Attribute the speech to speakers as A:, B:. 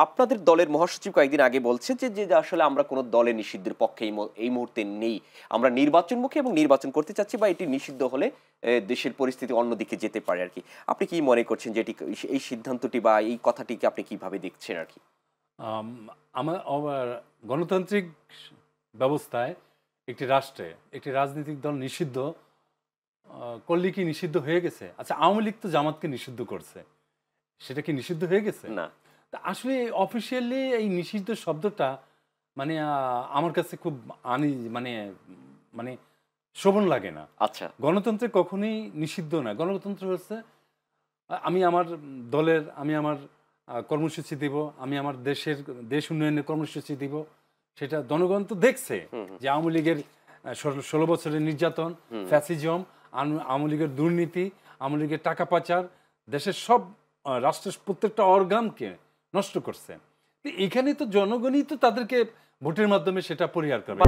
A: আপনাদের দলের মহাসচিব কয়েকদিন আগে বলছেন যে আসলে আমরা কোনো দলের নিষিদ্ধের পক্ষে এই মুহূর্তে নেই, আমরা নির্বাচনমুখী এবং নির্বাচন করতে চাচ্ছি, বা এটি নিষিদ্ধ হলে দেশের পরিস্থিতি অন্যদিকে যেতে পারে আর কি। আপনি কি মনে করছেন যে এটি, এই সিদ্ধান্তটি বা এই কথাটিকে আপনি কিভাবে দেখছেন আর কি?
B: আমার গণতান্ত্রিক ব্যবস্থায় একটি রাষ্ট্রে একটি রাজনৈতিক দল নিষিদ্ধ করলে কি নিষিদ্ধ হয়ে গেছে? আচ্ছা, আওয়ামী লীগ তো জামাতকে নিষিদ্ধ করছে, সেটা কি নিষিদ্ধ হয়ে গেছে?
A: না।
B: তা আসলে অফিসিয়ালি এই নিষিদ্ধ শব্দটা মানে আমার কাছে খুব মানে মানে শোভন লাগে না।
A: আচ্ছা।
B: গণতন্ত্রে কখনোই নিষিদ্ধ না। গণতন্ত্র হচ্ছে আমি আমার দলের, আমি আমার কর্মসূচি দিব, আমি আমার দেশ উন্নয়নের কর্মসূচি দিব। সেটা জনগণ তো দেখছে যে আওয়ামী লীগের ১৬ বছরের নির্যাতন, ফ্যাসিজম, আওয়ামী লীগের দুর্নীতি, আওয়ামী লীগের টাকা পাচার দেশের সব রাষ্ট্রের প্রত্যেকটা অর্গানকে নষ্ট করছে। তো এখানে তো জনগণই তো তাদেরকে ভোটের মাধ্যমে সেটা পরিহার করবে।